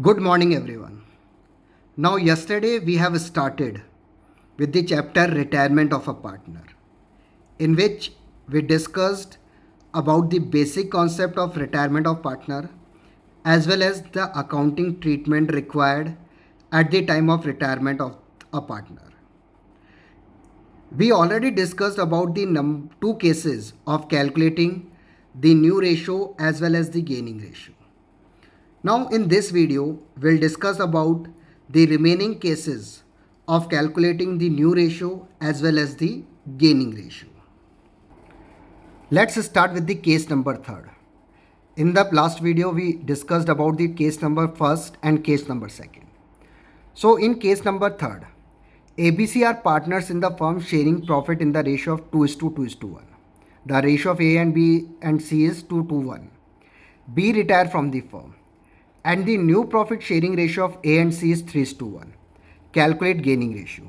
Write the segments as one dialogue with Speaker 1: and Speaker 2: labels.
Speaker 1: Good morning, everyone. Now, yesterday we have started with the chapter Retirement of a Partner, in which we discussed about the basic concept of retirement of partner as well as the accounting treatment required at the time of retirement of a partner. We already discussed about the two cases of calculating the new ratio as well as the gaining ratio. Now in this video, we'll discuss about the remaining cases of calculating the new ratio as well as the gaining ratio. Let's start with the case number 3. In the last video, we discussed about the case number 1 and case number 2. So in case number 3, ABC are partners in the firm sharing profit in the ratio of 2 is to 2 is to 1. The ratio of A and B and C is 2 to 1. B retire from the firm and the new profit sharing ratio of A and C is 3 is to 1. Calculate gaining ratio.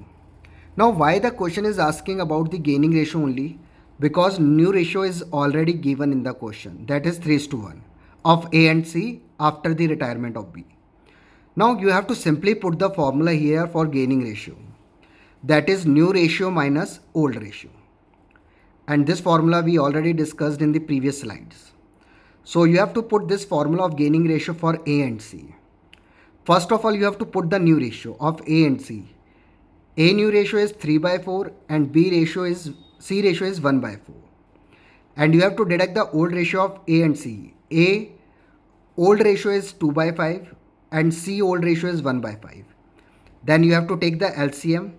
Speaker 1: Now why the question is asking about the gaining ratio only? Because new ratio is already given in the question, that is 3 is to 1 of A and C after the retirement of B. Now you have to simply put the formula here for gaining ratio, that is new ratio minus old ratio, and this formula we already discussed in the previous slides. So you have to put this formula of gaining ratio for A and C. First of all, you have to put the new ratio of A and C. A new ratio is 3 by 4 and C ratio is 1 by 4. And you have to deduct the old ratio of A and C. A old ratio is 2 by 5 and C old ratio is 1 by 5. Then you have to take the LCM,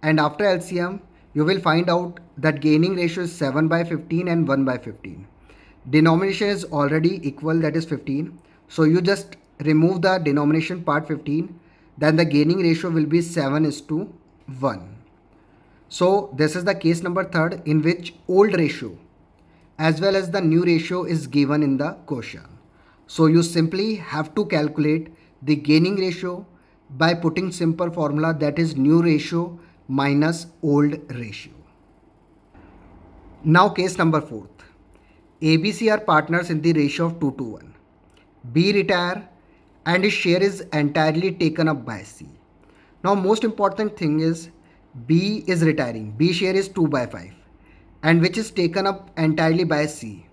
Speaker 1: and after LCM you will find out that gaining ratio is 7 by 15 and 1 by 15. Denomination is already equal, that is 15. So you just remove the denomination part 15, then the gaining ratio will be 7 is to 1. So this is the case number 3 in which old ratio as well as the new ratio is given in the question. So you simply have to calculate the gaining ratio by putting simple formula, that is new ratio minus old ratio. Now case number 4. ABC are partners in the ratio of 2 to 1. B retire and his share is entirely taken up by C. Now most important thing is B is retiring. B share is 2 by 5 and which is taken up entirely by C.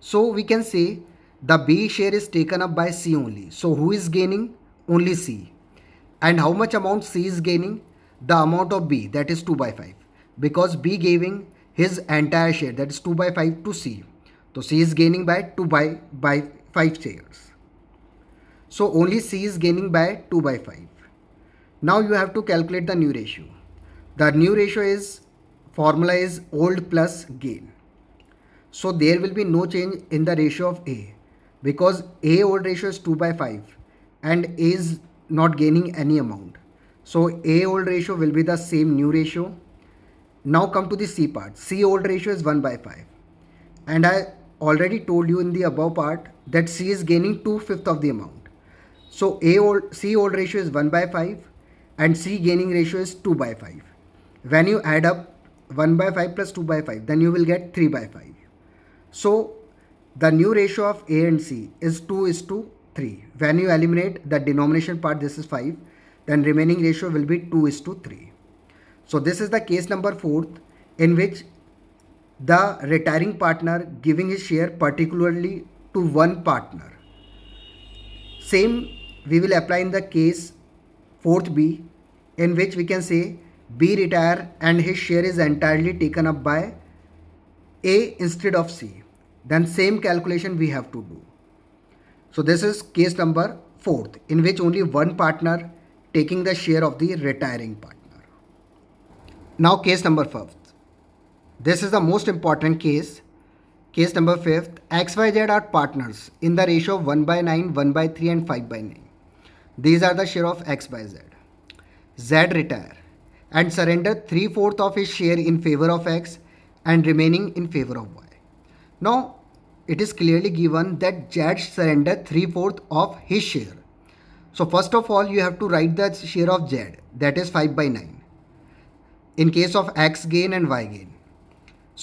Speaker 1: So we can say the B share is taken up by C only. So who is gaining? Only C. And how much amount C is gaining? The amount of B, that is 2 by 5. Because B giving his entire share, that is 2 by 5 to C. So C is gaining by 2 by 5 shares. So only C is gaining by 2 by 5. Now you have to calculate the new ratio. The new ratio is, formula is old plus gain. So there will be no change in the ratio of A, because A old ratio is 2 by 5 and A is not gaining any amount. So A old ratio will be the same new ratio. Now come to the C part. C old ratio is 1 by 5. And I already told you in the above part that C is gaining 2/5 of the amount. So C old ratio is 1 by 5 and C gaining ratio is 2 by 5. When you add up 1 by 5 plus 2 by 5, then you will get 3 by 5. So the new ratio of A and C is 2 is to 3. When you eliminate the denomination part, this is 5, then remaining ratio will be 2 is to 3. So this is the case number 4 in which the retiring partner giving his share particularly to one partner. Same we will apply in the case 4th B, in which we can say B retire and his share is entirely taken up by A instead of C. Then same calculation we have to do. So this is case number 4 in which only one partner taking the share of the retiring partner. Now case number 5. This is the most important case. Case number 5. XYZ are partners in the ratio of 1 by 9, 1 by 3 and 5 by 9. These are the share of X by Z. Z retire and surrender 3/4 of his share in favor of X and remaining in favor of Y. Now it is clearly given that Z surrender 3/4 of his share. So first of all you have to write the share of Z, that is 5 by 9 in case of X gain and Y gain.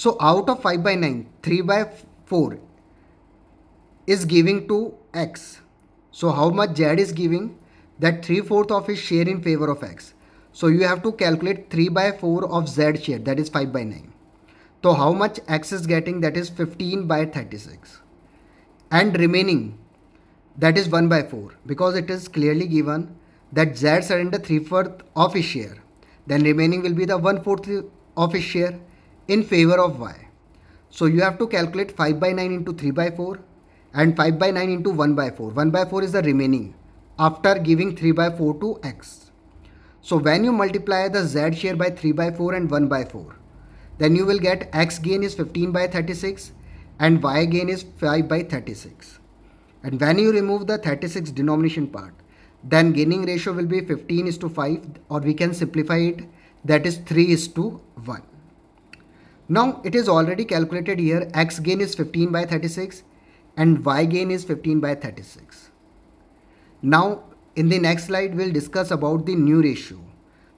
Speaker 1: So out of 5 by 9, 3 by 4 is giving to X. So how much Z is giving? that 3/4 of his share in favor of X. So you have to calculate 3/4 of Z share, that is 5/9. So how much X is getting, that is 15/36. And remaining, that is 1/4, because it is clearly given that Z surrender 3/4 of his share. Then remaining will be the 1/4 of his share in favor of Y. So you have to calculate 5/9 into 3/4 and 5/9 into 1/4. 1/4 is the remaining after giving 3/4 to X. So when you multiply the Z share by 3/4 and 1/4, then you will get X gain is 15/36 and Y gain is 5/36. And when you remove the 36 denomination part, then gaining ratio will be 15:5, or we can simplify it, that is 3:1. Now it is already calculated here, X gain is 15/36 and Y gain is 15/36. Now in the next slide we'll discuss about the new ratio.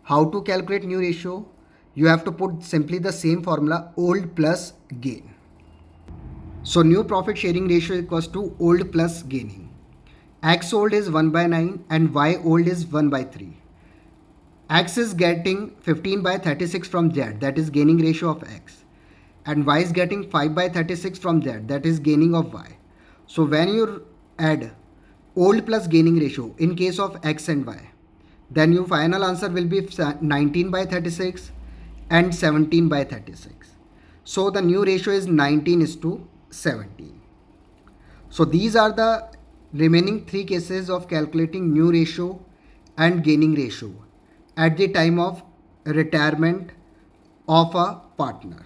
Speaker 1: How to calculate new ratio? You have to put simply the same formula, old plus gain. So new profit sharing ratio equals to old plus gaining. X old is 1/9 and Y old is 1/3. X is getting 15/36 from Z, that is gaining ratio of X. And Y is getting 5/36 from Z, that is gaining of Y. So when you add old plus gaining ratio in case of X and Y, then your final answer will be 19/36 and 17/36. So the new ratio is 19:17. So these are the remaining three cases of calculating new ratio and gaining ratio at the time of retirement of a partner.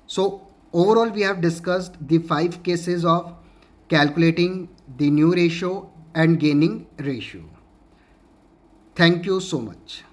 Speaker 1: So overall we have discussed the 5 cases of calculating the new ratio and gaining ratio. Thank you so much.